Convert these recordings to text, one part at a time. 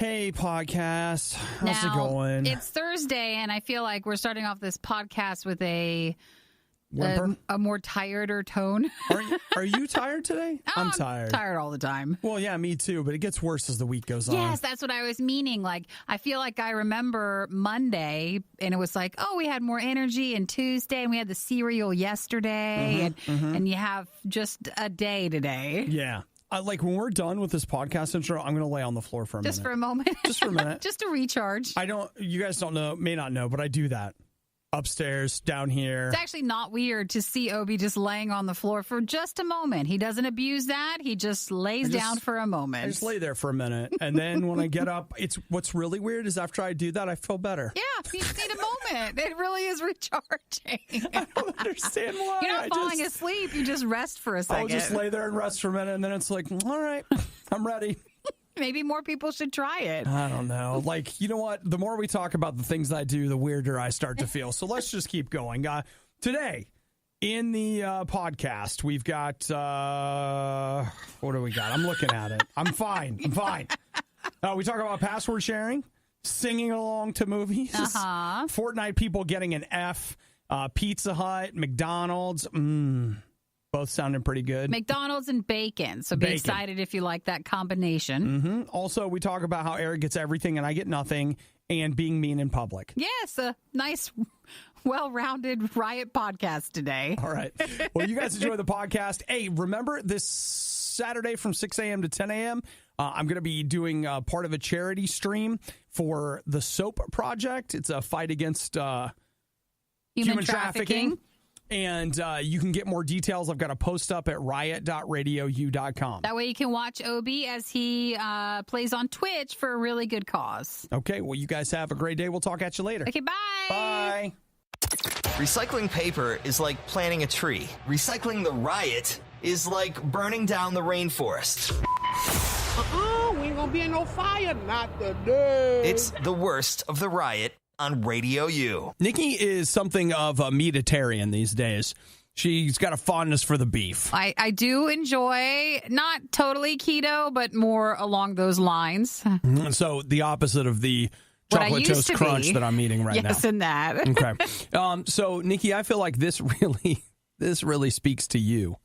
Hey, podcast. How's it going? It's Thursday, and I feel like we're starting off this podcast with a more tireder tone. Are you tired today? I'm tired. Tired all the time. Well, yeah, me too, but it gets worse as the week goes on. Yes, that's what I was meaning. Like, I feel like I remember Monday, and it was like, oh, we had more energy, and Tuesday, and we had the cereal yesterday, and you have just a day today. Yeah. Like, when we're done with this podcast intro, I'm going to lay on the floor for a minute. Just for a moment? Just for a minute. Just to recharge. You guys may not know, but I do that. Upstairs, down here. It's actually not weird to see Obi just laying on the floor for just a moment. He doesn't abuse that. He just lays down for a moment. I just lay there for a minute. And then when I get up, what's really weird is after I do that, I feel better. Yeah, you just need a moment. It really is recharging. I don't understand why. You're not falling asleep. You just rest for a second. I'll just lay there and rest for a minute, and then it's like, all right, I'm ready. Maybe more people should try it. I don't know. Like, you know what? The more we talk about the things I do, the weirder I start to feel. So let's just keep going. Today, in the podcast, we've got, what do we got? I'm looking at it. I'm fine. We talk about password sharing, singing along to movies, Fortnite people getting an F, Pizza Hut, McDonald's, both sounding pretty good. McDonald's and bacon. So be excited if you like that combination. Also, we talk about how Eric gets everything and I get nothing, and being mean in public. Yes, a nice, well-rounded Riot podcast today. All right. Well, you guys enjoy the podcast. Hey, remember this Saturday from 6 a.m. to 10 a.m., I'm going to be doing part of a charity stream for the SOAP Project. It's a fight against human trafficking. And you can get more details. I've got a post up at riot.radiou.com. That way you can watch Obi as he plays on Twitch for a really good cause. Okay, well, you guys have a great day. We'll talk at you later. Okay, bye. Bye. Recycling paper is like planting a tree. Recycling the riot is like burning down the rainforest. We ain't gonna be in no fire, not today. It's the worst of the riot on RadioU. Nikki is something of a meatitarian these days. She's got a fondness for the beef. I do enjoy, not totally keto, but more along those lines. So the opposite of the chocolate toast crunch that I'm eating right now. Yes, in that. Okay. So, Nikki, I feel like this really speaks to you.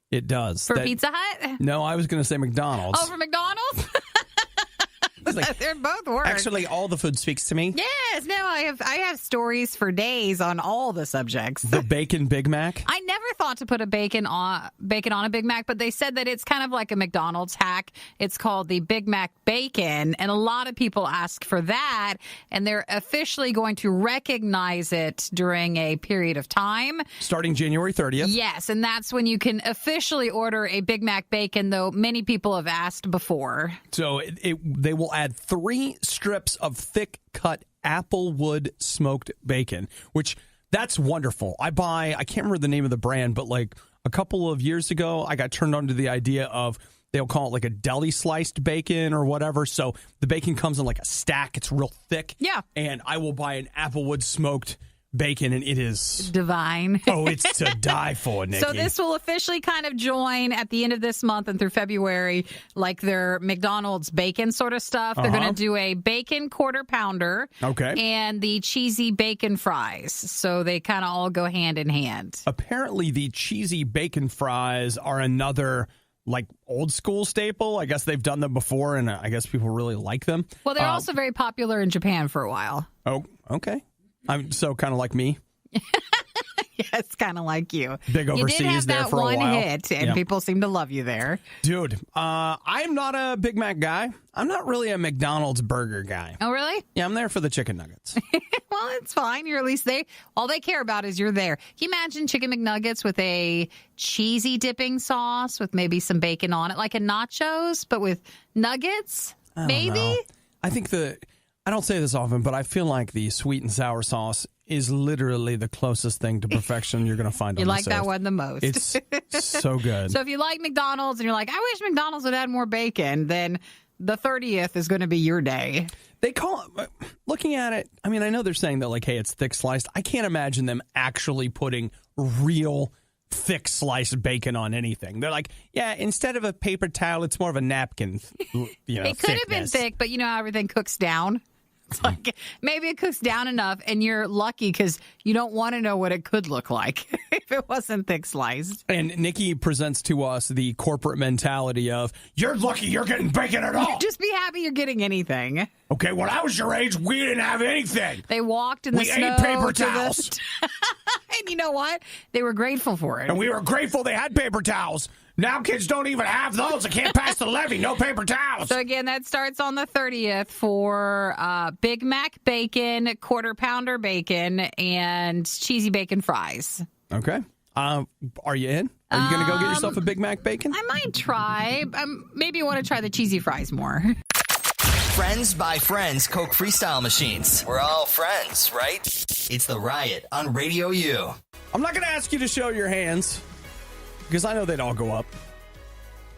It does. For Pizza Hut? No, I was going to say McDonald's. Oh, for McDonald's? Like, they're both work. Actually, all the food speaks to me. Yes, no, I have stories for days on all the subjects. The bacon Big Mac. I never thought to put a bacon on a Big Mac, but they said that it's kind of like a McDonald's hack. It's called the Big Mac Bacon, and a lot of people ask for that, and they're officially going to recognize it during a period of time. Starting January 30th. Yes, and that's when you can officially order a Big Mac Bacon, though many people have asked before. So they will add 3 strips of thick-cut applewood smoked bacon, which that's wonderful. I can't remember the name of the brand, but like a couple of years ago, I got turned on to the idea of they'll call it like a deli sliced bacon or whatever. So the bacon comes in like a stack. It's real thick. Yeah. And I will buy an applewood smoked bacon, and it is divine. Oh, it's to die for, Nikki. So this will officially kind of join at the end of this month and through February, like their McDonald's bacon sort of stuff. They're going to do a bacon quarter pounder, and the cheesy bacon fries. So they kind of all go hand in hand. Apparently, the cheesy bacon fries are another like old school staple. I guess they've done them before, and I guess people really like them. Well, they're also very popular in Japan for a while. Oh, okay. I'm so kind of like me. Yes, kind of like you. Big overseas you did have there that for a while. one hit, and people seem to love you there. Dude, I'm not a Big Mac guy. I'm not really a McDonald's burger guy. Oh, really? Yeah, I'm there for the chicken nuggets. Well, it's fine. You're at least all they care about is you're there. Can you imagine chicken McNuggets with a cheesy dipping sauce with maybe some bacon on it, like a nachos, but with nuggets? Maybe? I think I don't say this often, but I feel like the sweet and sour sauce is literally the closest thing to perfection you're going to find on You this like that earth. one the most. It's so good. So if you like McDonald's and you're like, I wish McDonald's would add more bacon, then the 30th is going to be your day. They call it, looking at it, I mean, I know they're saying that, like, hey, it's thick sliced. I can't imagine them actually putting real thick sliced bacon on anything. They're like, yeah, instead of a paper towel, it's more of a napkin. It could have been thick, but you know how everything cooks down? It's like maybe it cooks down enough, and you're lucky because you don't want to know what it could look like if it wasn't thick sliced. And Nikki presents to us the corporate mentality of, you're lucky you're getting bacon at all. Just be happy you're getting anything. Okay, when I was your age, we didn't have anything. They walked in the snow. We ate paper towels. And you know what? They were grateful for it. And we were grateful they had paper towels. Now kids don't even have those. They can't pass the levy. No paper towels. So again, that starts on the 30th for Big Mac Bacon, Quarter Pounder Bacon, and Cheesy Bacon Fries. Okay. Are you in? Are you going to go get yourself a Big Mac Bacon? I might try. Maybe I want to try the cheesy fries more. Friends by Friends Coke Freestyle Machines. We're all friends, right? It's the Riot on RadioU. I'm not going to ask you to show your hands, because I know they'd all go up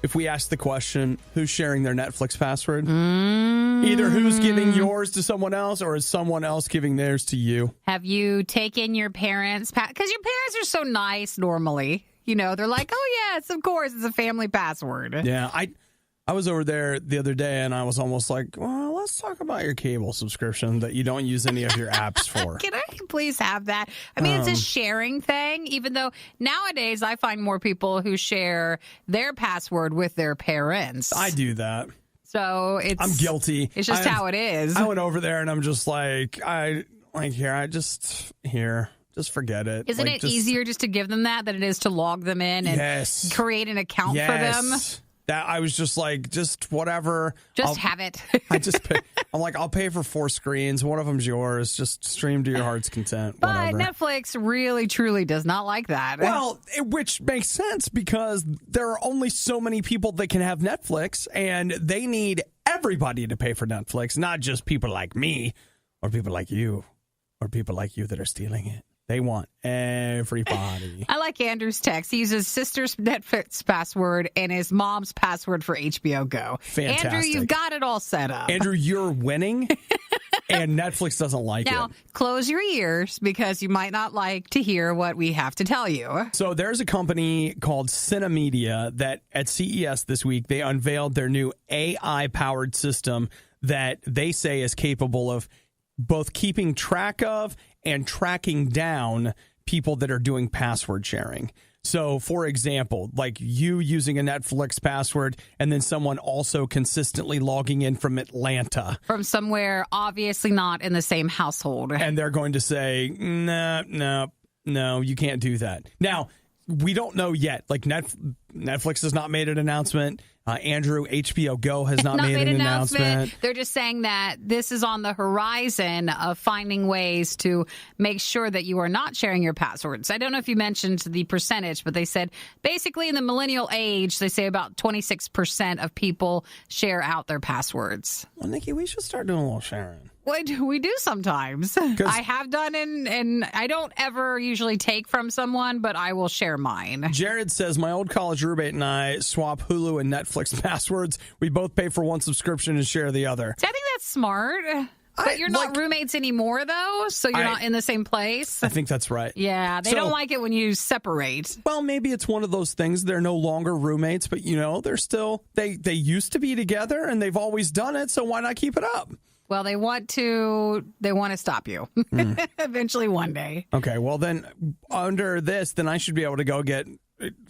if we ask the question, who's sharing their Netflix password? Either who's giving yours to someone else, or is someone else giving theirs to you? Have you taken your parents' because your parents are so nice normally. You know, they're like, oh, yes, of course, it's a family password. Yeah, I was over there the other day, and I was almost like, well, let's talk about your cable subscription that you don't use any of your apps for. Can I please have that? I mean, it's a sharing thing, even though nowadays I find more people who share their password with their parents. I do that. So I'm guilty. It's just how it is. I went over there, and I'm just like, just forget it. Isn't it easier just to give them that than it is to log them in and create an account for them? That I was just like, just whatever. Have it. I'm like, I'll pay for 4 screens. One of them's yours. Just stream to your heart's content. But whatever. Netflix really, truly does not like that. Well, which makes sense because there are only so many people that can have Netflix, and they need everybody to pay for Netflix, not just people like me or people like you or people like you that are stealing it. They want everybody. I like Andrew's text. He uses sister's Netflix password and his mom's password for HBO Go. Fantastic. Andrew, you've got it all set up. Andrew, you're winning, and Netflix doesn't like it. Now, close your ears because you might not like to hear what we have to tell you. So there's a company called Cinemedia that at CES this week, they unveiled their new AI-powered system that they say is capable of both keeping track of and tracking down people that are doing password sharing. So, for example, like you using a Netflix password and then someone also consistently logging in from Atlanta. From somewhere obviously not in the same household. And they're going to say, no, you can't do that. Now, we don't know yet. Like Netflix has not made an announcement. Andrew, HBO Go has not made an announcement. They're just saying that this is on the horizon of finding ways to make sure that you are not sharing your passwords. I don't know if you mentioned the percentage, but they said basically in the millennial age, they say about 26% of people share out their passwords. Well, Nikki, we should start doing a little sharing. We do sometimes. I have done, and I don't ever usually take from someone, but I will share mine. Jared says, my old college roommate and I swap Hulu and Netflix passwords. We both pay for one subscription and share the other. See, I think that's smart. But you're not roommates anymore, though, so you're not in the same place. I think that's right. Yeah, they don't like it when you separate. Well, maybe it's one of those things. They're no longer roommates, but, they're still, they used to be together, and they've always done it, so why not keep it up? Well, they want to stop you eventually one day. Okay, well then under this, then I should be able to go get,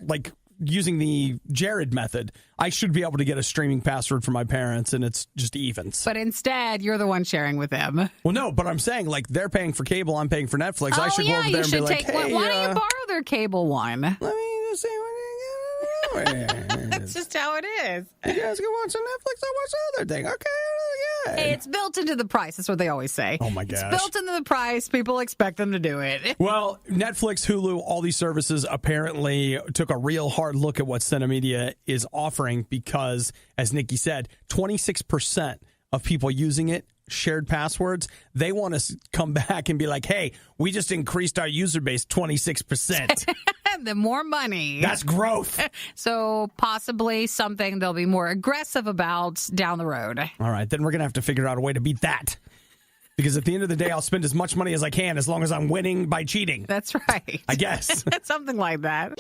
like using the Jared method, I should be able to get a streaming password for my parents and it's just evens. But instead, you're the one sharing with them. Well, no, but I'm saying like they're paying for cable, I'm paying for Netflix. I should go over there and be like, hey, why don't you borrow their cable one? Let me just see what That's just how it is. You guys can watch on Netflix, I watch the other thing. Okay, good. Hey, it's built into the price. That's what they always say. Oh, my gosh. It's built into the price. People expect them to do it. Well, Netflix, Hulu, all these services apparently took a real hard look at what Cinemedia is offering because, as Nikki said, 26% of people using it shared passwords. They want to come back and be like, hey, we just increased our user base 26%. The more money. That's growth. So possibly something they'll be more aggressive about down the road. All right, then we're going to have to figure out a way to beat that. Because at the end of the day, I'll spend as much money as I can as long as I'm winning by cheating. That's right. I guess. Something like that.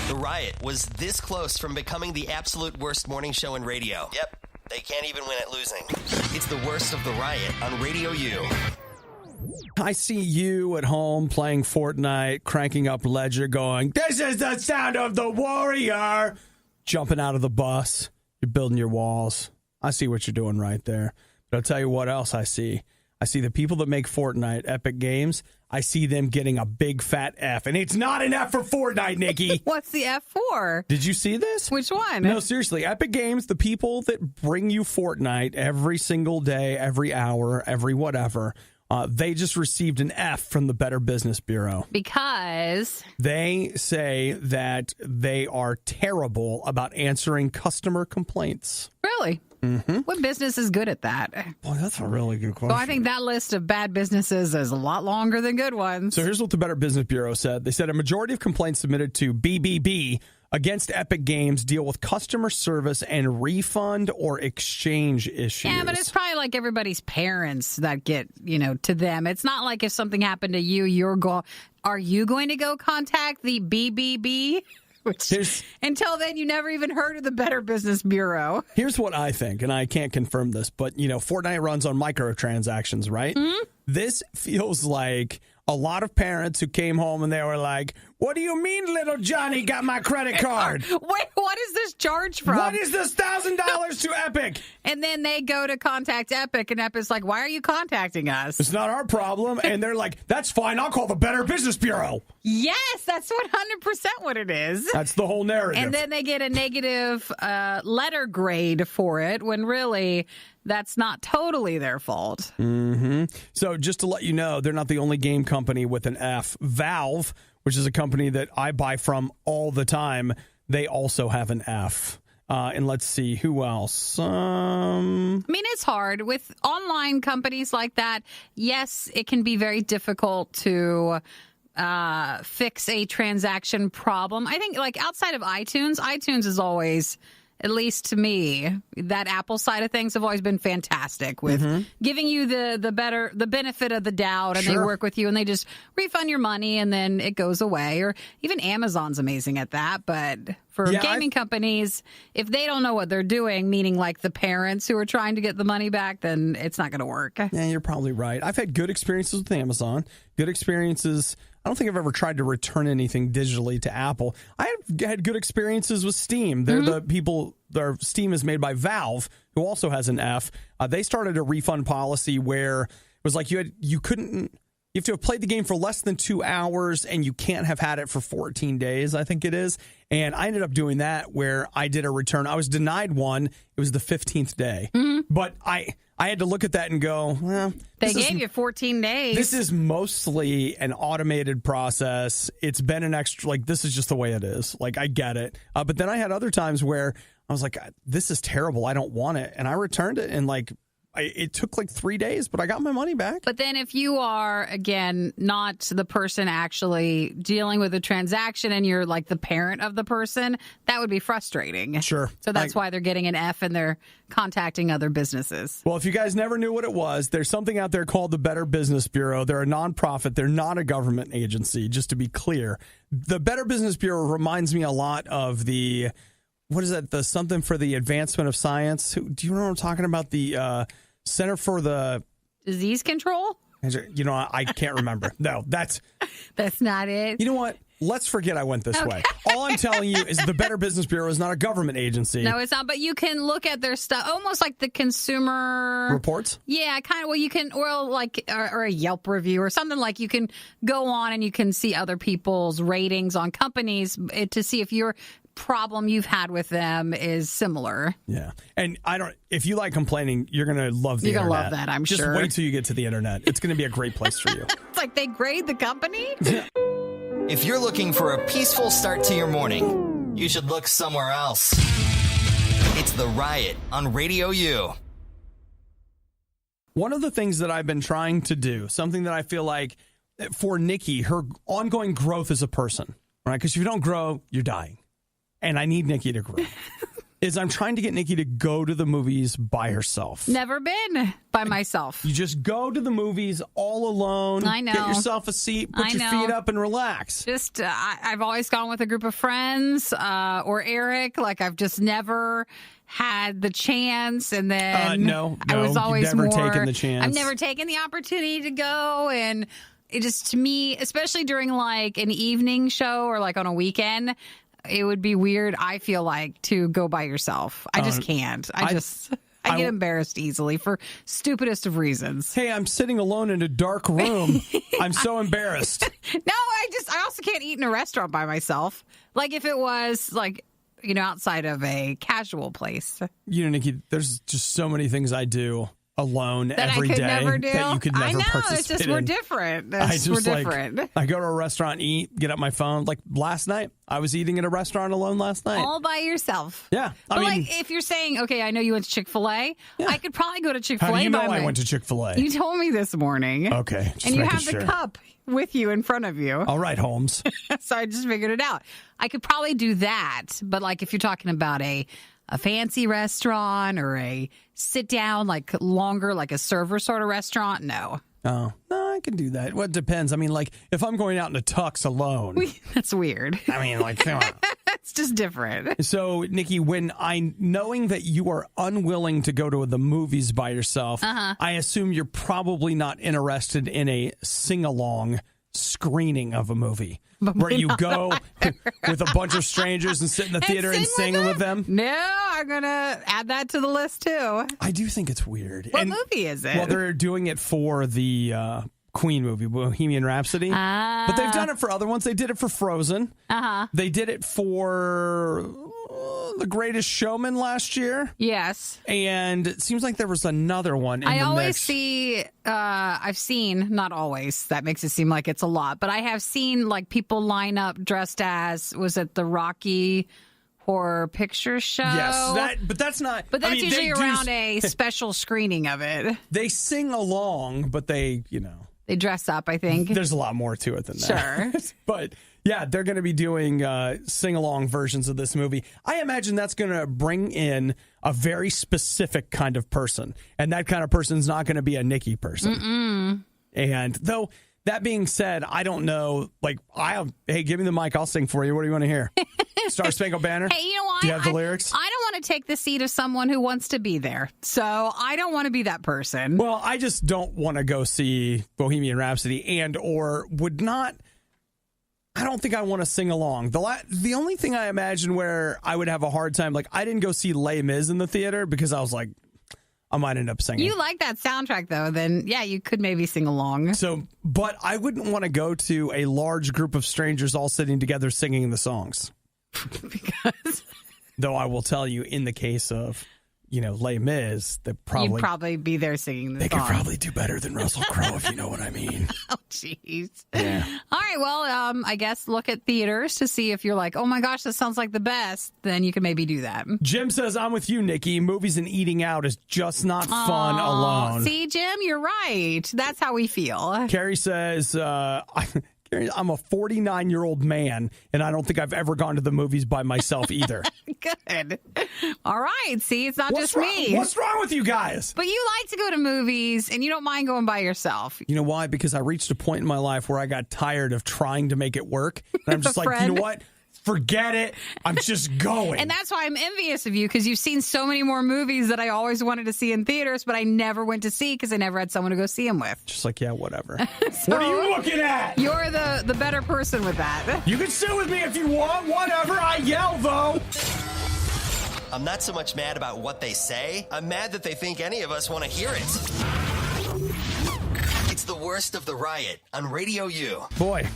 The Riot was this close from becoming the absolute worst morning show in radio. Yep, they can't even win at losing. It's the worst of The Riot on RadioU. I see you at home playing Fortnite, cranking up Ledger, going, "This is the sound of the warrior!" Jumping out of the bus. You're building your walls. I see what you're doing right there. But I'll tell you what else I see. I see the people that make Fortnite, Epic Games, I see them getting a big fat F. And it's not an F for Fortnite, Nikki. What's the F for? Did you see this? Which one? No, seriously. Epic Games, the people that bring you Fortnite every single day, every hour, every whatever, they just received an F from the Better Business Bureau. Because? They say that they are terrible about answering customer complaints. Really? Mm-hmm. What business is good at that? Boy, that's a really good question. Well, I think that list of bad businesses is a lot longer than good ones. So here's what the Better Business Bureau said. They said a majority of complaints submitted to BBB against Epic Games deal with customer service and refund or exchange issues. Yeah, but it's probably like everybody's parents that get, to them. It's not like if something happened to you, are you going to go contact the BBB? Which, until then, you never even heard of the Better Business Bureau. Here's what I think, and I can't confirm this, but, Fortnite runs on microtransactions, right? Mm-hmm. This feels like a lot of parents who came home and they were like, "What do you mean little Johnny got my credit card? Wait, what is this charge from? What is this $1,000 to Epic?" And then they go to contact Epic, and Epic's like, "Why are you contacting us? It's not our problem." And they're like, "That's fine. I'll call the Better Business Bureau." Yes, that's 100% what it is. That's the whole narrative. And then they get a negative letter grade for it, when really that's not totally their fault. Mm-hmm. So just to let you know, they're not the only game company with an F. Valve, which is a company that I buy from all the time, they also have an F. And let's see, who else? I mean, it's hard. With online companies like that, yes, it can be very difficult to fix a transaction problem. I think, like, outside of iTunes is always, at least to me, that Apple side of things have always been fantastic with giving you the benefit of the doubt, and they work with you and they just refund your money and then it goes away. Or even Amazon's amazing at that. But for gaming companies, if they don't know what they're doing, meaning like the parents who are trying to get the money back, then it's not going to work. Yeah, you're probably right. I've had good experiences with Amazon, good experiences. I don't think I've ever tried to return anything digitally to Apple. I have had good experiences with Steam. They're the people, Steam is made by Valve, who also has an F. They started a refund policy where it was like you have to have played the game for less than 2 hours and you can't have had it for 14 days, I think it is. And I ended up doing that where I did a return. I was denied one. It was the 15th day. But I had to look at that and go, well, they gave you 14 days. This is mostly an automated process. It's been an extra, like, this is just the way it is. Like, I get it. But then I had other times where I was like, this is terrible. I don't want it. And I returned it, and it took like 3 days, but I got my money back. But then if you are, again, not the person actually dealing with the transaction and you're like the parent of the person, that would be frustrating. Sure. So that's why they're getting an F and they're contacting other businesses. Well, if you guys never knew what it was, there's something out there called the Better Business Bureau. They're a nonprofit. They're not a government agency, just to be clear. The Better Business Bureau reminds me a lot of what is that? The something for the advancement of science. Do you know what I'm talking about? The Center for the Disease Control? I can't remember. No, that's not it. You know what? Let's forget I went this way. All I'm telling you is the Better Business Bureau is not a government agency. No, it's not. But you can look at their stuff, almost like the consumer reports. Yeah, kind of. Well, you can, or a Yelp review or something, like you can go on and you can see other people's ratings on companies to see if your problem you've had with them is similar. Yeah. And if you like complaining, you're going to love the internet. You're going to love that, I'm sure. Just wait till you get to the internet. It's going to be a great place for you. It's like they grade the company? If you're looking for a peaceful start to your morning, you should look somewhere else. It's The Riot on RadioU. One of the things that I've been trying to do, something that I feel like for Nikki, her ongoing growth as a person, right? Because if you don't grow, you're dying. And I need Nikki to grow. is I'm trying to get Nikki to go to the movies by herself. Never been by myself. You just go to the movies all alone. I know. Get yourself a seat, put your feet up, and relax. Just, I've always gone with a group of friends or Eric. Like, I've just never had the chance. And then no, I was always never taken the chance. I've never taken the opportunity to go. And it just, to me, especially during like an evening show or like on a weekend, it would be weird, I feel like, to go by yourself. I just can't. I get embarrassed easily for stupidest of reasons. Hey, I'm sitting alone in a dark room. I'm so embarrassed. No, I also can't eat in a restaurant by myself. Like if it was like, you know, outside of a casual place. You know, Nikki, there's just so many things I do alone that every day that you could never participate in. It's just we're different. I go to a restaurant, eat, get up my phone. Like last night, I was eating at a restaurant alone last night. All by yourself. Yeah. But like if you're saying, okay, I know you went to Chick-fil-A, yeah. I could probably go to Chick-fil-A. How do you know I went to Chick-fil-A? You told me this morning. Okay. And you have the cup with you in front of you. All right, Holmes. So I just figured it out. I could probably do that. But like if you're talking about a fancy restaurant or a sit down, like longer, like a server sort of restaurant, no. Oh, no, I can do that. Well, it depends. I mean, like if I'm going out in a tux alone. That's weird. I mean, like, come on. It's just different. So, Nikki, knowing that you are unwilling to go to the movies by yourself, I assume you're probably not interested in a sing-along screening of a movie. Where you go with a bunch of strangers and sit in the theater and sing with them? No, I'm going to add that to the list, too. I do think it's weird. What movie is it? Well, they're doing it for the Queen movie, Bohemian Rhapsody. But they've done it for other ones. They did it for Frozen. They did it for The Greatest Showman last year. Yes. And it seems like there was another one in I the always mix. see, I've seen, not always, that makes it seem like it's a lot, but I have seen like people line up dressed as, was it the Rocky Horror Picture Show? Yes, but that's not. But that's usually around a special screening of it. They sing along, but they, They dress up, I think. There's a lot more to it than that. Sure. But yeah, they're going to be doing sing-along versions of this movie. I imagine that's going to bring in a very specific kind of person. And that kind of person's not going to be a Nikki person. And though, that being said, I don't know. Like, hey, give me the mic. I'll sing for you. What do you want to hear? Star Spangled Banner? Hey, you know what? Do you have the lyrics? I don't want to take the seat of someone who wants to be there. So I don't want to be that person. Well, I just don't want to go see Bohemian Rhapsody or would not. I don't think I want to sing along. The only thing I imagine where I would have a hard time, like I didn't go see Les Mis in the theater because I was like, I might end up singing. You like that soundtrack, though, then, yeah, you could maybe sing along. So, but I wouldn't want to go to a large group of strangers all sitting together singing the songs. Because? Though I will tell you, in the case of, Les Mis, you'd probably be there singing the song. They could probably do better than Russell Crowe, if you know what I mean. Oh, jeez. Yeah. All right, well, I guess look at theaters to see if you're like, oh my gosh, this sounds like the best. Then you can maybe do that. Jim says, I'm with you, Nikki. Movies and eating out is just not fun alone. See, Jim, you're right. That's how we feel. Carrie says, I'm a 49-year-old man, and I don't think I've ever gone to the movies by myself either. Good. All right. See, it's not just me. What's wrong with you guys? But you like to go to movies, and you don't mind going by yourself. You know why? Because I reached a point in my life where I got tired of trying to make it work. And I'm just like, you know what? Forget it. I'm just going. And that's why I'm envious of you, because you've seen so many more movies that I always wanted to see in theaters, but I never went to see because I never had someone to go see them with. Just like, yeah, whatever. So what are you looking at? You're the better person with that. You can sit with me if you want. Whatever. I yell, though. I'm not so much mad about what they say. I'm mad that they think any of us want to hear it. It's the worst of the riot on RadioU. Boy.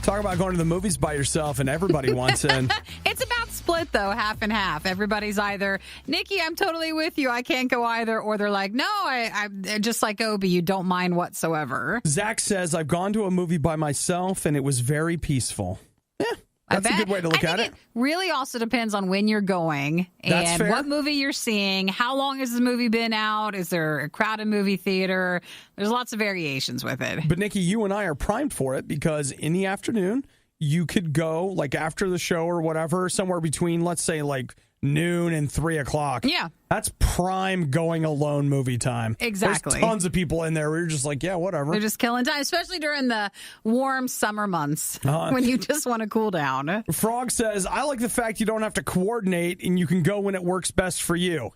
Talk about going to the movies by yourself and everybody wants in. It's about split, though, half and half. Everybody's either, Nikki, I'm totally with you. I can't go either. Or they're like, no, I'm just like Obi. You don't mind whatsoever. Zach says, I've gone to a movie by myself and it was very peaceful. Yeah. That's a good way to look at it. It really also depends on when you're going and what movie you're seeing. How long has this movie been out? Is there a crowded movie theater? There's lots of variations with it. But, Nikki, you and I are primed for it because in the afternoon, you could go, like, after the show or whatever, somewhere between, let's say, like, noon and 3 o'clock. Yeah. That's prime going alone movie time. Exactly. There's tons of people in there where you're just like, yeah, whatever. They're just killing time, especially during the warm summer months when you just want to cool down. Frog says, I like the fact you don't have to coordinate and you can go when it works best for you.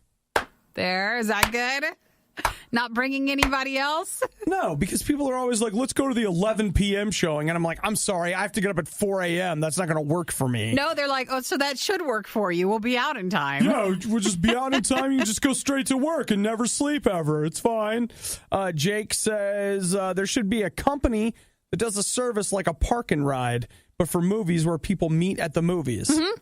There, is that good? Not bringing anybody else? No, because people are always like, let's go to the 11 p.m. showing. And I'm like, I'm sorry, I have to get up at 4 a.m. That's not going to work for me. No, they're like, oh, so that should work for you. We'll be out in time. Yeah, we'll just be out in time. You can just go straight to work and never sleep ever. It's fine. Jake says there should be a company that does a service like a park and ride, but for movies where people meet at the movies. Mm-hmm.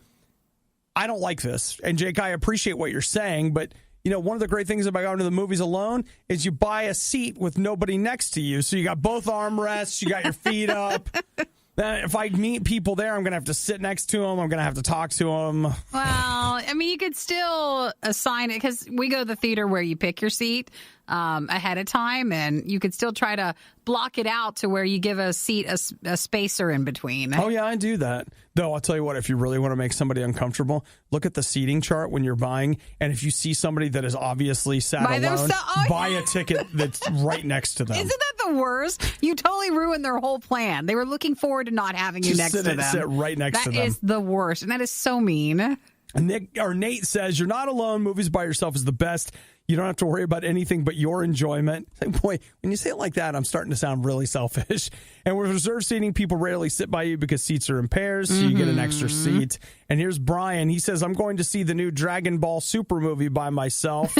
I don't like this. And Jake, I appreciate what you're saying, but you know, one of the great things about going to the movies alone is you buy a seat with nobody next to you. So you got both armrests, you got your feet up. If I meet people there, I'm going to have to sit next to them. I'm going to have to talk to them. Well, I mean, you could still assign it because we go to the theater where you pick your seat ahead of time, and you could still try to block it out to where you give a seat a spacer in between. Oh, yeah, I do that. Though, I'll tell you what, if you really want to make somebody uncomfortable, look at the seating chart when you're buying, and if you see somebody that is obviously sat alone, buy a ticket that's right next to them. Isn't that the worst? You totally ruined their whole plan. They were looking forward to not having you next to them. Sit right next to them. That is the worst, and that is so mean. Nate says, you're not alone. Movies by yourself is the best. You don't have to worry about anything but your enjoyment. Boy, when you say it like that, I'm starting to sound really selfish. And with reserved seating, people rarely sit by you because seats are in pairs, so you get an extra seat. And here's Brian. He says, I'm going to see the new Dragon Ball Super movie by myself.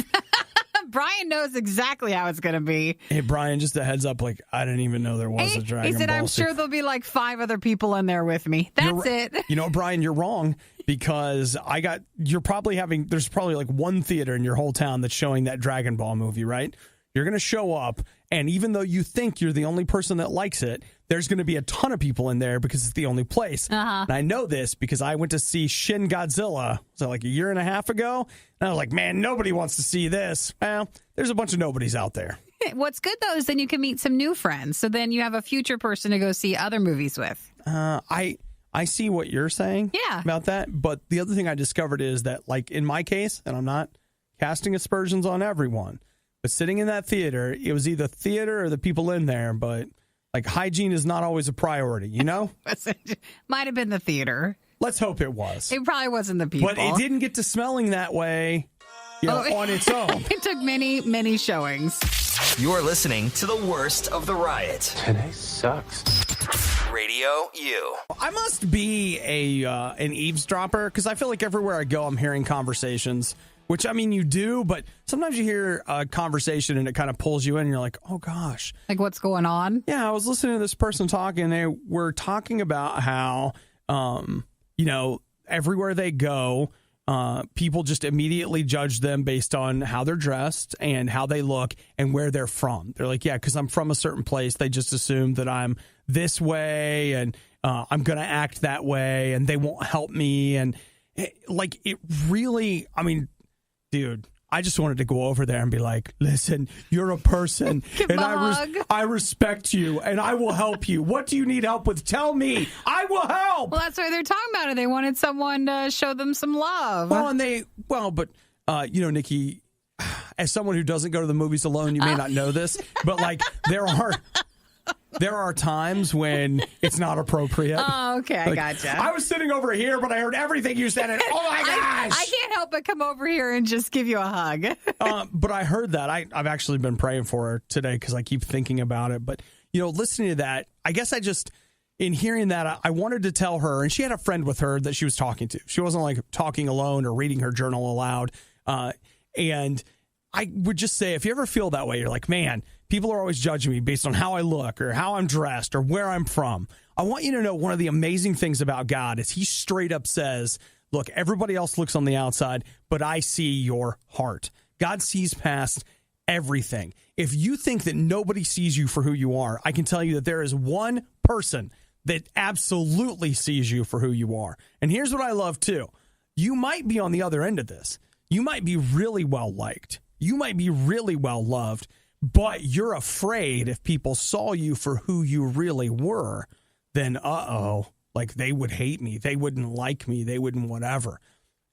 Brian knows exactly how it's going to be. Hey, Brian, just a heads up, like, I didn't even know there was a Dragon Ball. He said, I'm sure there'll be like 5 other people in there with me. That's it. You know, Brian, you're wrong. Because there's probably like one theater in your whole town that's showing that Dragon Ball movie, right? You're going to show up, and even though you think you're the only person that likes it, there's going to be a ton of people in there because it's the only place. And I know this because I went to see Shin Godzilla, like a year and a half ago, and I was like, man, nobody wants to see this. Well, there's a bunch of nobodies out there. What's good, though, is then you can meet some new friends. So then you have a future person to go see other movies with. I see what you're saying about that, but the other thing I discovered is that, like, in my case, and I'm not casting aspersions on everyone, but sitting in that theater, it was either theater or the people in there, but, like, hygiene is not always a priority, you know? Might have been the theater. Let's hope it was. It probably wasn't the people. But it didn't get to smelling that way on its own. It took many, many showings. You're listening to the worst of the riot. Today sucks. Radio U. I must be an eavesdropper because I feel like everywhere I go, I'm hearing conversations, which, I mean, you do, but sometimes you hear a conversation and it kind of pulls you in and you're like, oh, gosh. Like, what's going on? Yeah, I was listening to this person talk and they were talking about how, everywhere they go, people just immediately judge them based on how they're dressed and how they look and where they're from. They're like, yeah, because I'm from a certain place. They just assume that I'm this way and I'm going to act that way and they won't help me. And it really, I mean, dude, I just wanted to go over there and be like, listen, you're a person and I respect you and I will help you. What do you need help with? Tell me. I will help. Well, that's why they're talking about it. They wanted someone to show them some love. But Nikki, as someone who doesn't go to the movies alone, you may not know this, but like there are times when it's not appropriate. Oh, okay, I gotcha. I was sitting over here, but I heard everything you said, and oh my gosh! I can't help but come over here and just give you a hug. But I heard that. I've actually been praying for her today because I keep thinking about it. But, listening to that, I guess in hearing that, I wanted to tell her, and she had a friend with her that she was talking to. She wasn't like talking alone or reading her journal aloud. And I would just say, if you ever feel that way, you're like, man, people are always judging me based on how I look or how I'm dressed or where I'm from. I want you to know one of the amazing things about God is he straight up says, look, everybody else looks on the outside, but I see your heart. God sees past everything. If you think that nobody sees you for who you are, I can tell you that there is one person that absolutely sees you for who you are. And here's what I love too. You might be on the other end of this. You might be really well liked. You might be really well loved, but you're afraid if people saw you for who you really were, then like they would hate me. They wouldn't like me. They wouldn't whatever.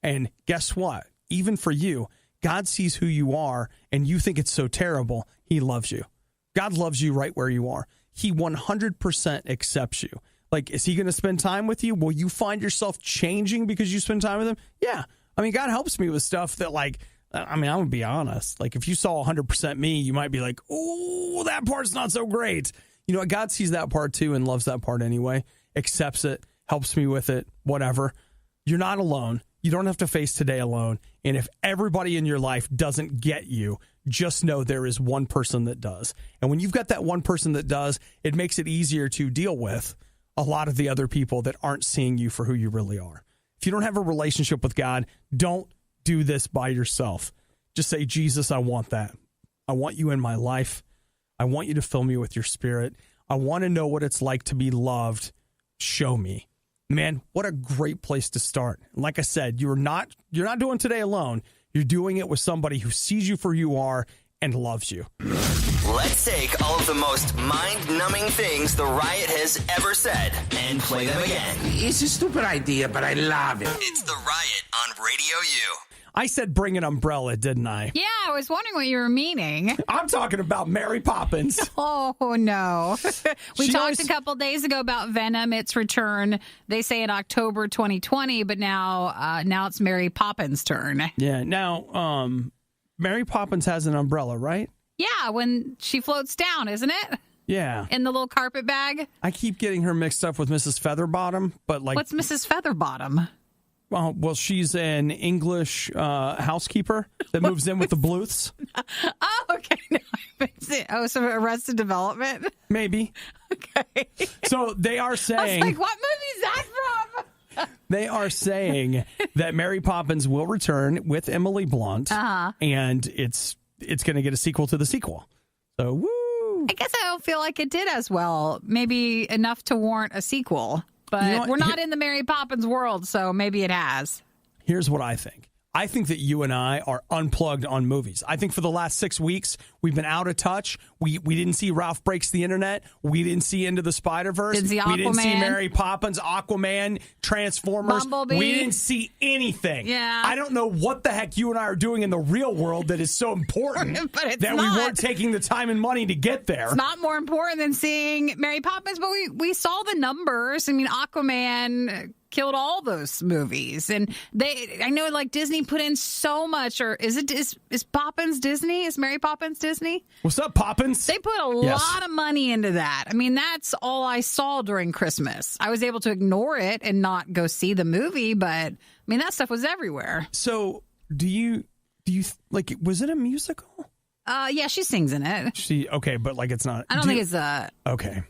And guess what? Even for you, God sees who you are and you think it's so terrible. He loves you. God loves you right where you are. He 100% accepts you. Like, is he going to spend time with you? Will you find yourself changing because you spend time with him? Yeah. I mean, God helps me with stuff that, like, I mean, I'm going to be honest. Like, if you saw 100% me, you might be like, oh, that part's not so great. You know what? God sees that part too and loves that part anyway, accepts it, helps me with it, whatever. You're not alone. You don't have to face today alone. And if everybody in your life doesn't get you, just know there is one person that does. And when you've got that one person that does, it makes it easier to deal with a lot of the other people that aren't seeing you for who you really are. If you don't have a relationship with God, don't do this by yourself. Just say, Jesus, I want that. I want you in my life. I want you to fill me with your spirit. I want to know what it's like to be loved. Show me. Man, what a great place to start. Like I said, you're not doing today alone. You're doing it with somebody who sees you for who you are and loves you. Let's take all of the most mind-numbing things the Riot has ever said and play them again. It's a stupid idea, but I love it. It's the Riot on Radio U. I said bring an umbrella, didn't I? Yeah, I was wondering what you were meaning. I'm talking about Mary Poppins. Oh, no. We She talked always- a couple days ago about Venom, its return. They say in October 2020, but now it's Mary Poppins' turn. Yeah. Now, Mary Poppins has an umbrella, right? Yeah, when she floats down, isn't it? Yeah. In the little carpet bag. I keep getting her mixed up with Mrs. Featherbottom, but like, What's Mrs. Featherbottom? well, she's an English housekeeper that moves in with the Bluths. Oh, okay. No, I haven't seen- oh, so Arrested Development? Maybe. Okay. So they are I was saying like, what movie is that from? they are saying that Mary Poppins will return with Emily Blunt, and it's going to get a sequel to the sequel. So, woo! I guess I don't feel like it did as well. Maybe enough to warrant a sequel. But You know what? we're not in the Mary Poppins world, so maybe it has. Here's what I think. I think that you and I are unplugged on movies. I think for the last 6 weeks, we've been out of touch. We didn't see Ralph Breaks the Internet. We didn't see Into the Spider-Verse. Didn't see We didn't see Aquaman. Mary Poppins, Aquaman, Transformers. Bumblebee. We didn't see anything. Yeah. I don't know what the heck you and I are doing in the real world that is so important But it's that we not. weren't taking the time and money to get there. It's not more important than seeing Mary Poppins, but we saw the numbers. I mean, Aquaman killed all those movies, and I know like Disney put in so much. Or is Poppins Disney? Is Mary Poppins Disney? What's up, Poppins? They put a Yes. lot of money into that. I mean, that's all I saw during Christmas. I was able to ignore it and not go see the movie, but I mean, that stuff was everywhere. So, do you like? Was it a musical? Yeah, she sings in it. Okay, but like it's not. I don't think it's a. Okay.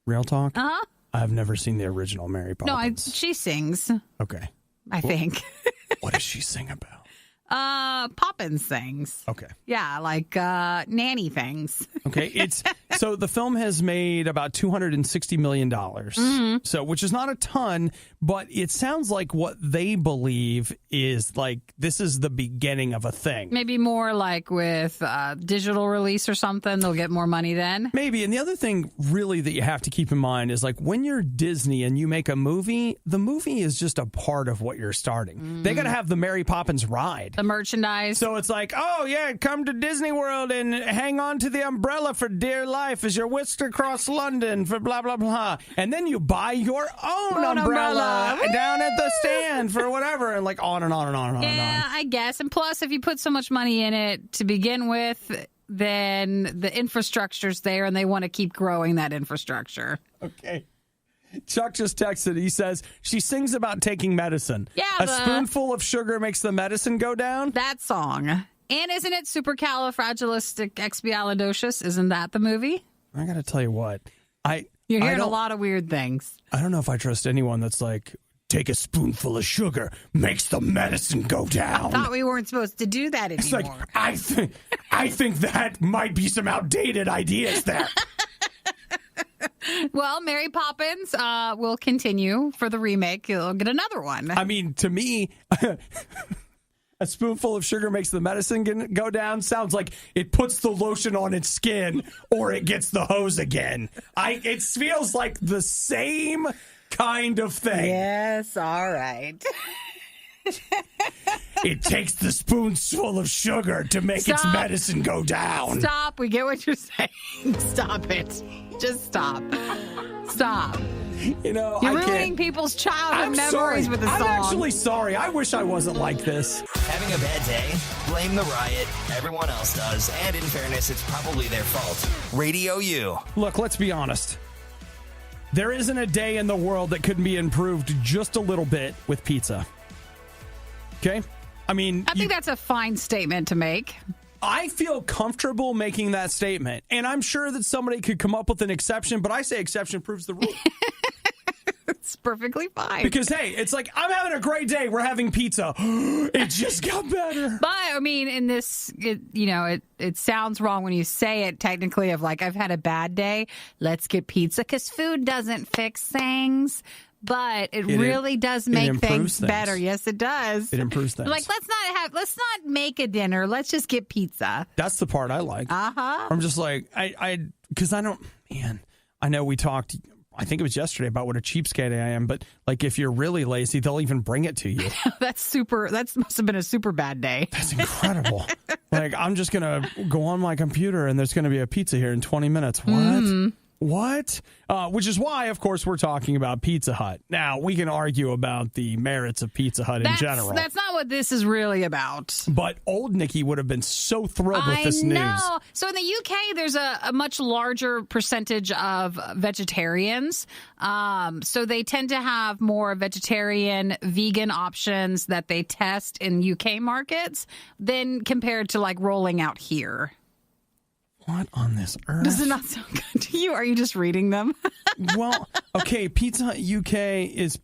Real talk? Uh-huh. I've never seen the original Mary No, Poppins. she sings. Okay. I think. What does she sing about? Poppins things. Okay. Yeah, like nanny things. Okay. So the film has made about $260 million. So, which is not a ton, but it sounds like what they believe is like this is the beginning of a thing. Maybe more like with digital release or something. They'll get more money then. Maybe. And the other thing really that you have to keep in mind is like when you're Disney and you make a movie, the movie is just a part of what you're starting. They got to have the Mary Poppins ride. The merchandise. So it's like, oh, yeah, come to Disney World and hang on to the umbrella for dear life as you whisk across London for blah, blah, blah. And then you buy your own umbrella down at the stand for whatever. And like on and on and on and on and Yeah, on. I guess. And plus, if you put so much money in it to begin with, then the infrastructure's there and they want to keep growing that infrastructure. Okay. Chuck just texted. He says, she sings about taking medicine. Yeah, A spoonful of sugar makes the medicine go down? That song. And isn't it supercalifragilisticexpialidocious? Isn't that the movie? I got to tell you what. You're I hearing a don't- lot of weird things. I don't know if I trust anyone that's like, take a spoonful of sugar, makes the medicine go down. Thought we weren't supposed to do that It's like, anymore. I think that might be some outdated ideas there. Well, Mary Poppins will continue for the remake. You'll get another one. I mean, to me, a spoonful of sugar makes the medicine go down sounds like it puts the lotion on its skin or it gets the hose again. It feels like the same kind of thing. Yes, all right. It takes the spoonful of sugar to make its medicine go down. Stop. We get what you're saying. Stop it. Just stop. Stop. You know, You're ruining people's childhood memories with the song. I'm actually sorry. I wish I wasn't like this. Having a bad day? Blame the riot. Everyone else does. And in fairness, it's probably their fault. Radio U. Look, let's be honest. There isn't a day in the world that couldn't be improved just a little bit with pizza. Okay? I mean, I think that's a fine statement to make. I feel comfortable making that statement. And I'm sure that somebody could come up with an exception, but I say exception proves the rule. It's perfectly fine. Because, hey, it's like, I'm having a great day. We're having pizza. It just got better. But, I mean, in this, it sounds wrong when you say it technically of like, I've had a bad day. Let's get pizza because food doesn't fix things. But it really does make things better. Yes, it does. It improves things. Like, let's not make a dinner. Let's just get pizza. That's the part I like. Uh-huh. I'm just like, because I know we talked, I think it was yesterday, about what a cheapskate I am, but like if you're really lazy, they'll even bring it to you. That must have been a super bad day. That's incredible. Like, I'm just going to go on my computer and there's going to be a pizza here in 20 minutes. What? Mm-hmm. What? Which is why, of course, we're talking about Pizza Hut. Now, we can argue about the merits of Pizza Hut in general. That's not what this is really about. But old Nikki would have been so thrilled with this news. I know. So in the UK, there's a much larger percentage of vegetarians. So they tend to have more vegetarian, vegan options that they test in UK markets than compared to like rolling out here. What on this earth? Does it not sound good to you? Are you just reading them? Well, okay, Pizza Hut UK is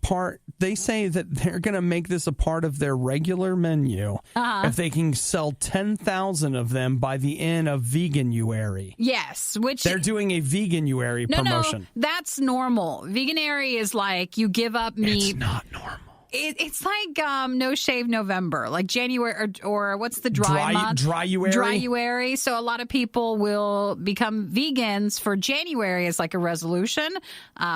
they say that they're going to make this a part of their regular menu if they can sell 10,000 of them by the end of Veganuary. Yes, which... They're doing a Veganuary promotion. No, that's normal. Veganuary is like you give up meat. It's not normal. It's like No Shave November, like January or what's the dry month? Dryuary. Dryuary. So a lot of people will become vegans for January as like a resolution.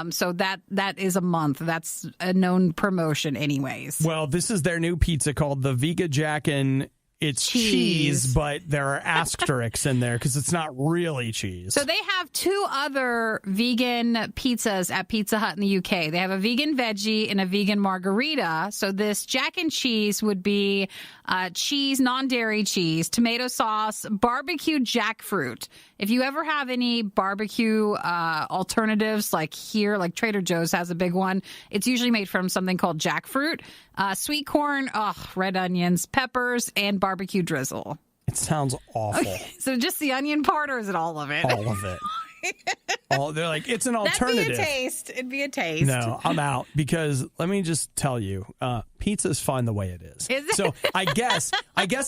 So that is a month. That's a known promotion anyways. Well, this is their new pizza called the Vega Jack, and it's cheese, but there are asterisks in there because it's not really cheese. So they have two other vegan pizzas at Pizza Hut in the UK. They have a vegan veggie and a vegan margarita. So this Jack and Cheese would be cheese, non-dairy cheese, tomato sauce, barbecue jackfruit. If you ever have any barbecue alternatives, like here, like Trader Joe's has a big one, it's usually made from something called jackfruit, sweet corn, red onions, peppers, and barbecue drizzle. It sounds awful. Okay, so just the onion part, or is it all of it? All of it. They're like, it's an alternative. It'd be a taste. No, I'm out because let me just tell you, pizza's fine the way it is. Is it? So I guess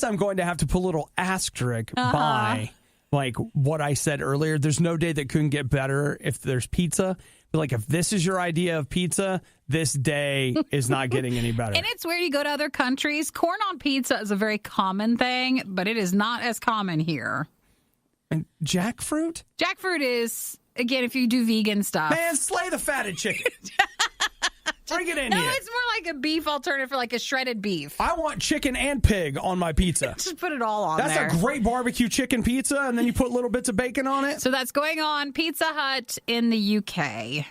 I'm going to have to put a little asterisk by like what I said earlier. There's no day that couldn't get better if there's pizza. But like, if this is your idea of pizza, this day is not getting any better. And it's weird, you go to other countries. Corn on pizza is a very common thing, but it is not as common here. And jackfruit? Jackfruit is, again, if you do vegan stuff. Man, slay the fatted chicken. Bring it in here. No, it's more like a beef alternative for like a shredded beef. I want chicken and pig on my pizza. Just put it all on there. That's a great barbecue chicken pizza, and then you put little bits of bacon on it. So that's going on Pizza Hut in the UK.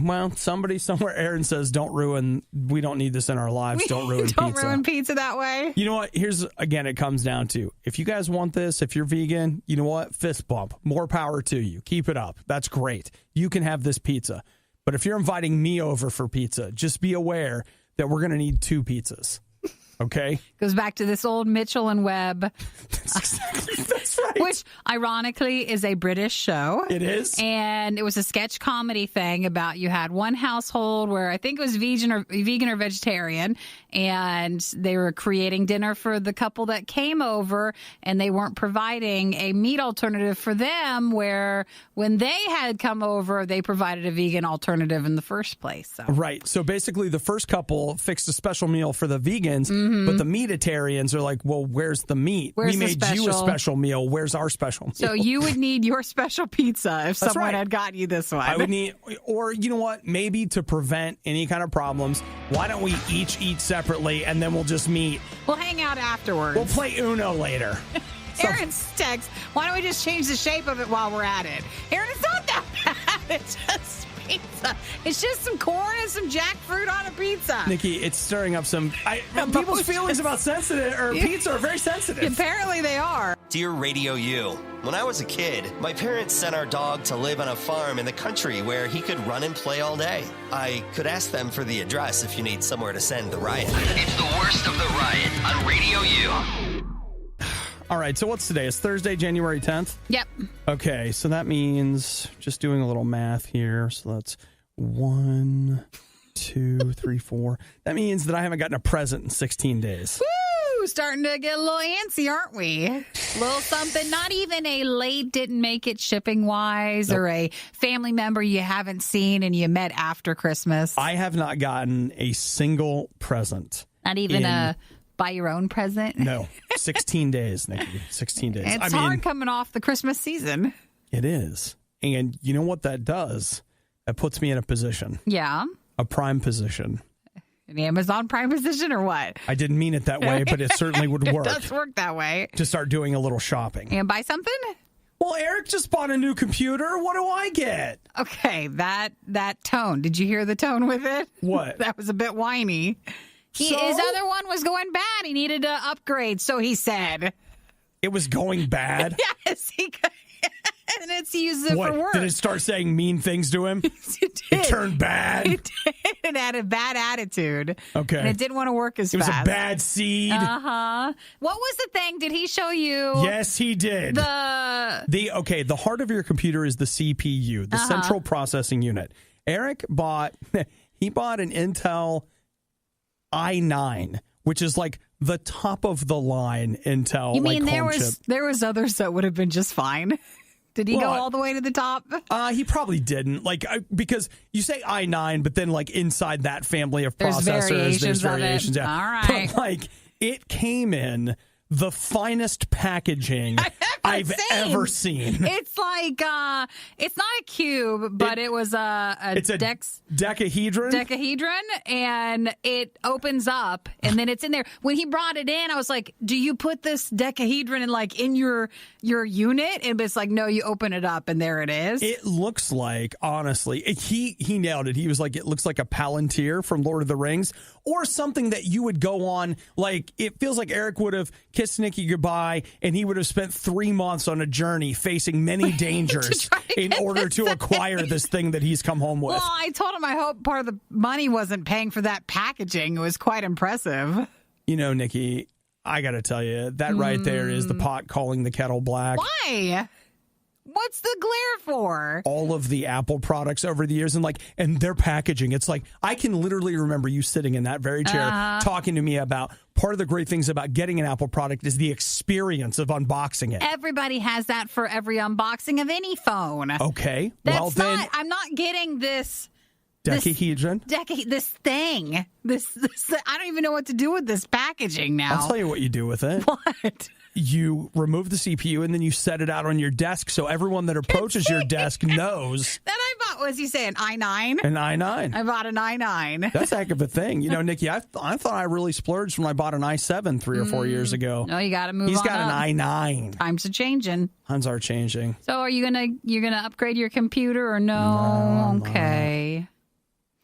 Well, somebody somewhere, Aaron says, we don't need this in our lives. Don't ruin pizza. Don't ruin pizza that way. You know what? Again, it comes down to, if you guys want this, if you're vegan, you know what? Fist bump. More power to you. Keep it up. That's great. You can have this pizza. But if you're inviting me over for pizza, just be aware that we're going to need 2 pizzas. Okay? Goes back to this old Mitchell and Webb. That's right. Which, ironically, is a British show. It is. And it was a sketch comedy thing about you had one household where I think it was vegan or vegetarian, and they were creating dinner for the couple that came over, and they weren't providing a meat alternative for them, where when they had come over, they provided a vegan alternative in the first place. So. Right. So basically, the first couple fixed a special meal for the vegans. But the meatitarians are like, well, where's the meat? Where's we the made you a special? special meal. Where's our special meal? So you would need your special pizza if someone right. had gotten you this one. I would need, or you know what? Maybe to prevent any kind of problems, why don't we each eat separately and then we'll just meet? We'll hang out afterwards. We'll play Uno later. Aaron's text, why don't we just change the shape of it while we're at it? Aaron, it's not that bad. It's just pizza. It's just some corn and some jackfruit on a pizza. Nikki, it's stirring up some... people's feelings about pizza are very sensitive. Apparently they are. Dear Radio U, when I was a kid, my parents sent our dog to live on a farm in the country where he could run and play all day. I could ask them for the address if you need somewhere to send the Riot. It's the worst of the Riot on Radio U. All right, so what's today? It's Thursday, January 10th? Yep. Okay, so that means, just doing a little math here, so that's 1, 2, 3, 4. That means that I haven't gotten a present in 16 days. Woo! Starting to get a little antsy, aren't we? Little something, not even a late didn't make it shipping wise, or a family member you haven't seen and you met after Christmas. I have not gotten a single present. Not even a buy your own present? No. 16 days, Nikki. 16 days. It's hard coming off the Christmas season. It is. And you know what that does? That puts me in a position. Yeah. A prime position. An Amazon Prime position or what? I didn't mean it that way, but it certainly would work. It does work that way. To start doing a little shopping. And buy something? Well, Eric just bought a new computer. What do I get? Okay, that tone. Did you hear the tone with it? What? That was a bit whiny. His other one was going bad. He needed to upgrade, so he said. It was going bad? Yes, he could. And he uses it for work. Did it start saying mean things to him? It turned bad? It did. It had a bad attitude. Okay. And it didn't want to work as fast. It was fast. a bad seed? Uh-huh. What was the thing? Did he show you? Yes, he did. The heart of your computer is the CPU, the central processing unit. Eric bought an Intel i9, which is like the top of the line Intel. You mean chip. there was others that would have been just fine? Did he go all the way to the top? He probably didn't. Because you say i9, but then inside that family of processors, there's variations. Yeah. All right. But it came in the finest packaging I've ever seen. It's it's not a cube, but it was it's a decahedron. Decahedron, and it opens up, and then it's in there. When he brought it in, I was like, "Do you put this decahedron in your unit?" And it's like, "No, you open it up, and there it is." It looks like, honestly, he nailed it. He was like, it looks like a Palantir from Lord of the Rings, or something that you would go on. It feels like Eric would have kissed Nikki goodbye, and he would have spent 3 months on a journey facing many dangers in order to acquire this thing that he's come home with. Well, I told him I hope part of the money wasn't paying for that packaging. It was quite impressive. You know, Nikki, I got to tell you, that right there is the pot calling the kettle black. Why? What's the glare for? All of the Apple products over the years and their packaging. It's like, I can literally remember you sitting in that very chair talking to me about part of the great things about getting an Apple product is the experience of unboxing it. Everybody has that for every unboxing of any phone. Okay. I'm not getting this decahedron. This thing. This I don't even know what to do with this packaging now. I'll tell you what you do with it. What? You remove the CPU and then you set it out on your desk so everyone that approaches your desk knows. That I bought, was you say an i9? An i9. I bought an i9. That's a heck of a thing. You know, Nikki, I thought I really splurged when I bought an i7 3 or 4 years ago. No, you got to move He's on got up. an i9. Times are changing. Times are changing. So are you're gonna upgrade your computer or no? Okay.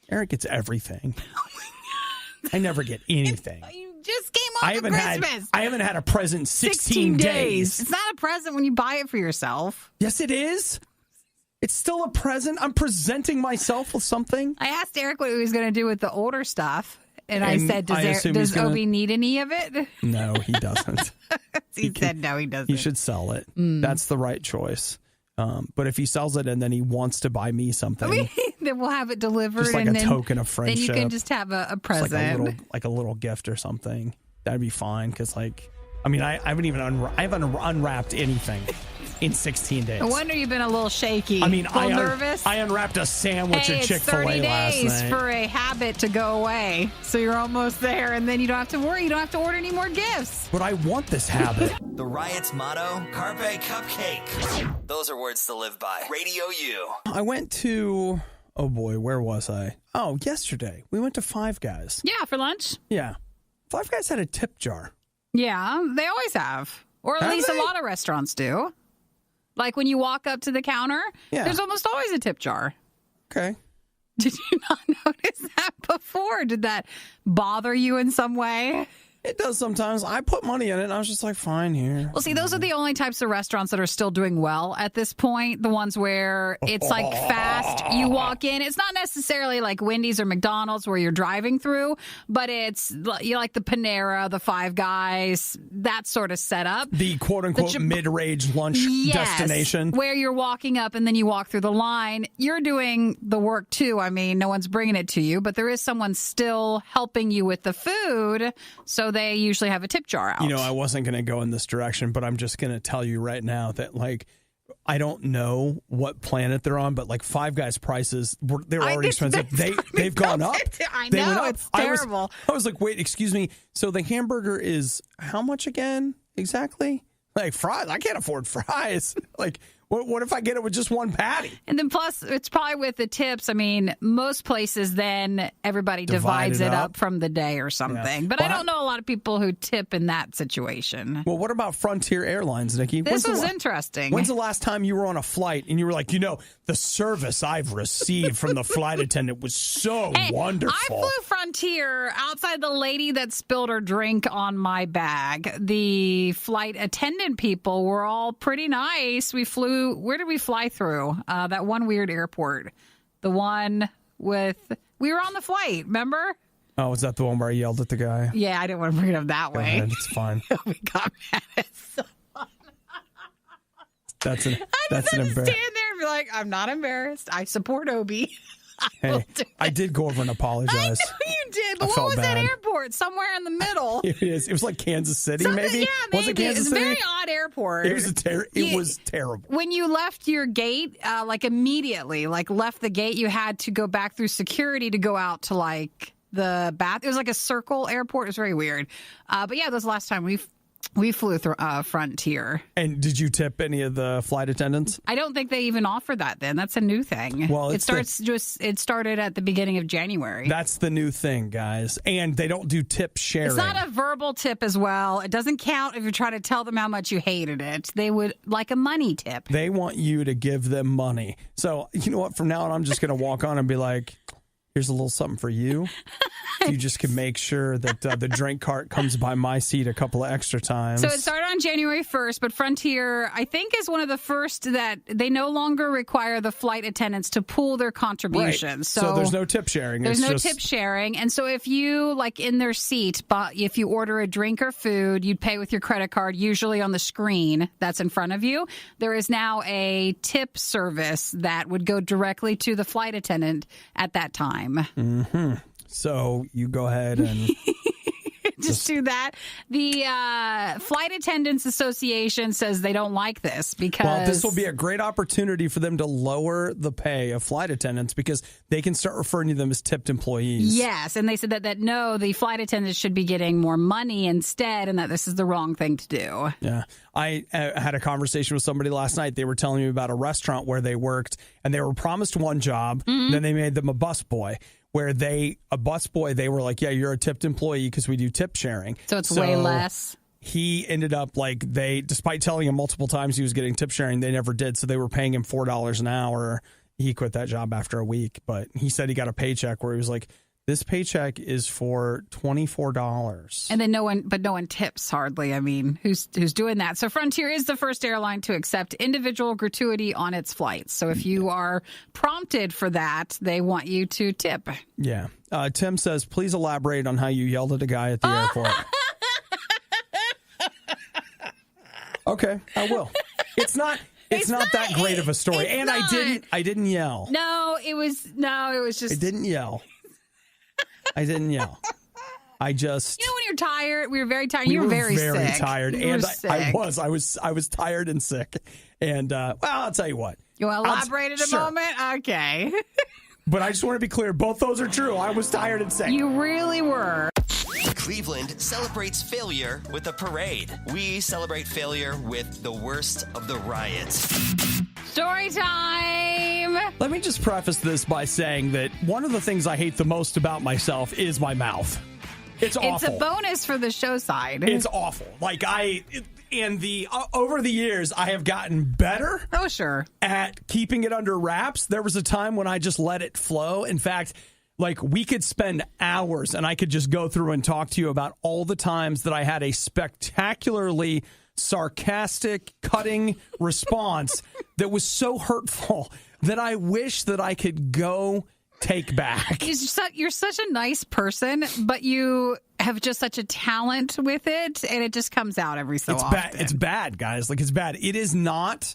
Eric gets everything. I never get anything. You just came off of Christmas. I haven't had a present in 16 days. It's not a present when you buy it for yourself. Yes, it is. It's still a present. I'm presenting myself with something. I asked Eric what he was going to do with the older stuff, and I said, does Obi need any of it? No, he doesn't. He said no, he doesn't. He should sell it. That's the right choice. But if he sells it and then he wants to buy me something, then we'll have it delivered. Just like and a token of friendship. Then you can just have a present. Like a little gift or something. That'd be fine. Because I haven't unwrapped anything. in 16 days. No wonder you've been a little shaky. I mean, nervous. I unwrapped a sandwich at Chick-fil-A last night. It's 30 days for a habit to go away. So you're almost there, and then you don't have to worry. You don't have to order any more gifts. But I want this habit. The Riot's motto, Carpe Cupcake. Those are words to live by. RadioU. I went to, oh boy, where was I? Oh, yesterday. We went to Five Guys. Yeah, for lunch. Yeah. Five Guys had a tip jar. Yeah, they always have. Or at least a lot of restaurants do. Like when you walk up to the counter, there's almost always a tip jar. Okay. Did you not notice that before? Did that bother you in some way? It does sometimes. I put money in it, and I was just like, fine, here. Well, see, those are the only types of restaurants that are still doing well at this point. The ones where it's like fast. You walk in. It's not necessarily like Wendy's or McDonald's where you're driving through, but it's you like the Panera, the Five Guys, that sort of setup. The quote-unquote mid-range lunch destination. Where you're walking up and then you walk through the line. You're doing the work, too. I mean, no one's bringing it to you, but there is someone still helping you with the food, so they usually have a tip jar out. You know, I wasn't going to go in this direction, but I'm just going to tell you right now that, like, I don't know what planet they're on, but like Five Guys prices, they're already expensive. They've gone up. I know, it's terrible. I was like, wait, excuse me. So the hamburger is how much again? Exactly? Like fries. I can't afford fries. Like, what if I get it with just one patty? And then plus, it's probably with the tips. I mean, most places then everybody divides it up from the day or something. Yeah. But I don't know a lot of people who tip in that situation. Well, what about Frontier Airlines, Nikki? This was interesting. When's the last time you were on a flight and you were like, the service I've received from the flight attendant was so wonderful? I flew Frontier. Outside the lady that spilled her drink on my bag, the flight attendant people were all pretty nice. We flew. Where did we fly through? That one weird airport. The one with... We were on the flight, remember? Oh, was that the one where I yelled at the guy? Yeah, I didn't want to bring it up that way. Ahead, it's fine. We got mad at someone. That's an embarrassment. Stand there and be like, I'm not embarrassed. I support Obi. I did go over and apologize. I know you did. But what was that airport? Somewhere in the middle. It is. It was like Kansas City, maybe? Yeah, maybe. Was it Kansas City? It's a very odd airport. It was terrible. When you left your gate, immediately, left the gate, you had to go back through security to go out to, the bath. It was like a circle airport. It was very weird. But yeah, that was the last time we flew through Frontier. And did you tip any of the flight attendants? I don't think they even offer that then. That's a new thing. Well, it started at the beginning of January. That's the new thing, guys. And they don't do tip sharing. It's not a verbal tip as well. It doesn't count if you're trying to tell them how much you hated it. They would like a money tip. They want you to give them money. So, you know what? From now on, I'm just going to walk on and be like, here's a little something for you. You just can make sure that the drink cart comes by my seat a couple of extra times. So it started on January 1st, but Frontier, I think, is one of the first that they no longer require the flight attendants to pool their contributions. Right. So there's no tip sharing. There's no tip sharing. And so if you, in their seat, if you order a drink or food, you'd pay with your credit card, usually on the screen that's in front of you. There is now a tip service that would go directly to the flight attendant at that time. Mm-hmm. So you go ahead and just do that. The Flight Attendants Association says they don't like this because this will be a great opportunity for them to lower the pay of flight attendants because they can start referring to them as tipped employees. Yes, and they said that no, the flight attendants should be getting more money instead, and that this is the wrong thing to do. Yeah. I had a conversation with somebody last night. They were telling me about a restaurant where they worked, and they were promised one job, then they made them a busboy. Where they were like, yeah, you're a tipped employee because we do tip sharing. So it's way less. He ended up despite telling him multiple times he was getting tip sharing, they never did. So they were paying him $4 an hour. He quit that job after a week. But he said he got a paycheck where he was like, this paycheck is for $24. And then no one tips hardly. I mean, who's doing that? So Frontier is the first airline to accept individual gratuity on its flights. So if you are prompted for that, they want you to tip. Yeah. Tim says, please elaborate on how you yelled at a guy at the airport. Okay, I will. It's not that great of a story. And not. I didn't yell. No, it was just I didn't yell. I didn't yell. I just... when you're tired, we were very tired. We you were very sick. tired. You and were sick. I was tired and sick. And, well, I'll tell you what. You want to elaborate in a moment? Okay. But I just want to be clear. Both those are true. I was tired and sick. You really were. Cleveland celebrates failure with a parade. We celebrate failure with the worst of the riots. Story time. Let me just preface this by saying that one of the things I hate the most about myself is my mouth. It's awful. It's a bonus for the show side. It's awful. Over the years, I have gotten better. Oh, sure. At keeping it under wraps. There was a time when I just let it flow. In fact, we could spend hours and I could just go through and talk to you about all the times that I had a spectacularly sarcastic, cutting response that was so hurtful that I wish that I could go take back. You're such a nice person, but you have just such a talent with it, and it just comes out every so often. It's bad, guys. It's bad. It is not.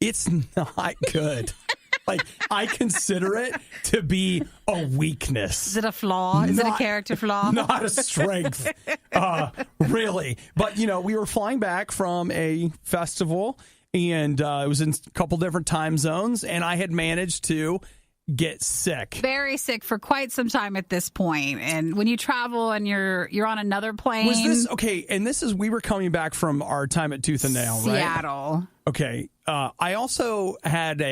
It's not good. I consider it to be a weakness. Is it a flaw? Is it a character flaw? Not a strength, really. But, we were flying back from a festival, and it was in a couple different time zones, and I had managed to get sick. Very sick for quite some time at this point. And when you travel and you're on another plane. Was this, okay, and we were coming back from our time at Tooth and Nail, right? Seattle. Okay. I also had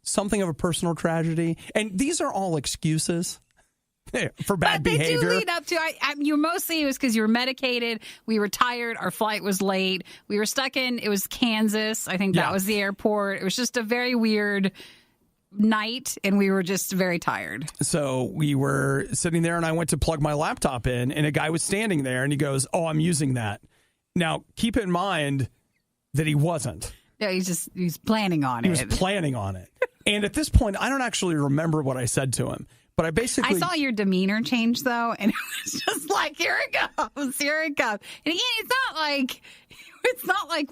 something of a personal tragedy, and these are all excuses for bad behavior. But they do lead up to, it was because you were medicated, we were tired, our flight was late, we were stuck it was Kansas, I think that was the airport. It was just a very weird night, and we were just very tired. So we were sitting there, and I went to plug my laptop in, and a guy was standing there, and he goes, "Oh, I'm using that." Now, keep in mind that he wasn't. Yeah, he's planning on it. He was planning on it. And at this point, I don't actually remember what I said to him, but I saw your demeanor change, though, and it was just like, here it comes. And again, it's not like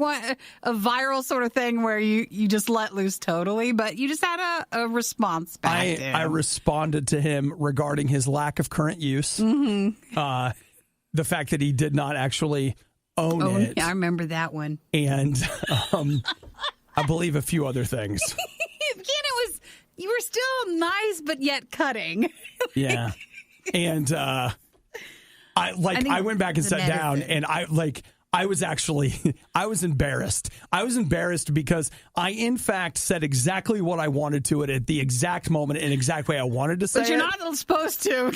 a viral sort of thing where you just let loose totally, but you just had a response back. I responded to him regarding his lack of current use, the fact that he did not actually own it. Yeah, I remember that one. And I believe a few other things. Again, you were still nice, but yet cutting. Yeah. And I went back and sat down, and I was embarrassed. I was embarrassed because I, in fact, said exactly what I wanted to it at the exact moment in exact way I wanted to say it. But you're not supposed to.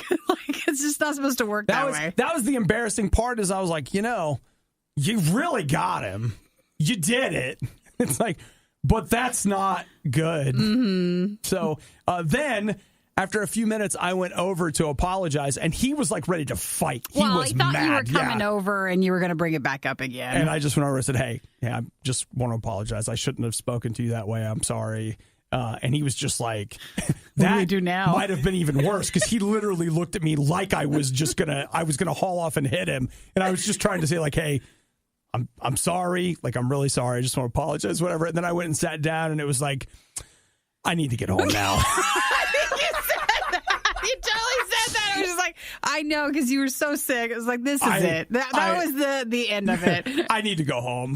It's just not supposed to work that way. That was the embarrassing part, is I was like, you really got him. You did it. It's like, but that's not good. Mm-hmm. So then, after a few minutes, I went over to apologize, and he was like ready to fight. He was thought mad. You were coming over, and you were going to bring it back up again. And I just went over and said, "Hey, I just want to apologize. I shouldn't have spoken to you that way. I'm sorry." And he was just like, "What do we do now?" Might have been even worse, because he literally looked at me like I was gonna haul off and hit him, and I was just trying to say like, "Hey, I'm sorry. I'm really sorry. I just want to apologize, whatever." And then I went and sat down, and it was like, I need to get home now. I think you said that. You totally said that. I was just like, I know, because you were so sick. It was like, this is it. That was the end of it. I need to go home.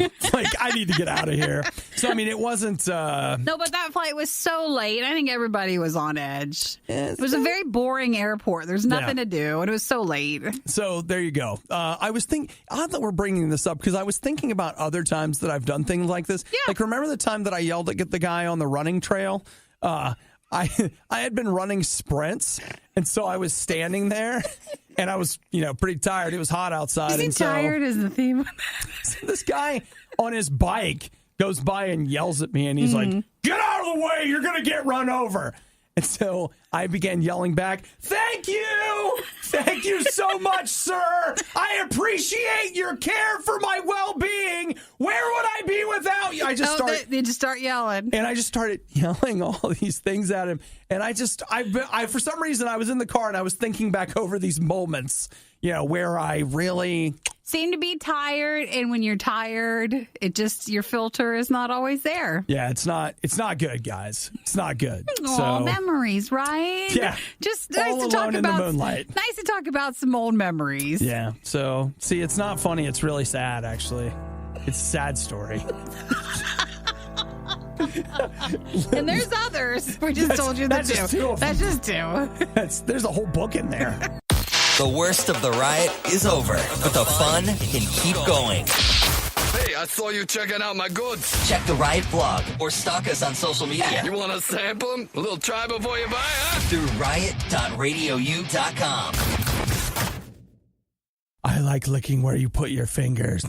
I need to get out of here. So, it wasn't... No, but that flight was so late. I think everybody was on edge. It was a very boring airport. There's nothing to do, and it was so late. So, there you go. I was thinking... Odd that we're bringing this up, because I was thinking about other times that I've done things like this. Yeah. Remember the time that I yelled at the guy on the running trail? I had been running sprints, and so I was standing there, and I was, pretty tired. It was hot outside. Is he tired is the theme? So this guy on his bike goes by and yells at me, and he's like, "Get out of the way, you're going to get run over." And so I began yelling back, "Thank you! Thank you so much, sir! I appreciate your care for my well-being! Where would I be without you?" They just start yelling. And I just started yelling all these things at him. And I for some reason, I was in the car, and I was thinking back over these moments, where I really... seem to be tired, and when you're tired, your filter is not always there. Yeah, it's not good, guys. It's not good. Memories, right? Yeah. Just nice to talk about the moonlight. Nice to talk about some old memories. Yeah. So, see, it's not funny. It's really sad, actually. It's a sad story. And there's others. We just told you the that's two. just two of them. That's just two. There's a whole book in there. The worst of the riot is over, but the fun can keep going. Hey, I saw you checking out my goods. Check the Riot blog or stalk us on social media. You want to sample them? A little try before you buy, huh? Through riot.radiou.com. I like licking where you put your fingers.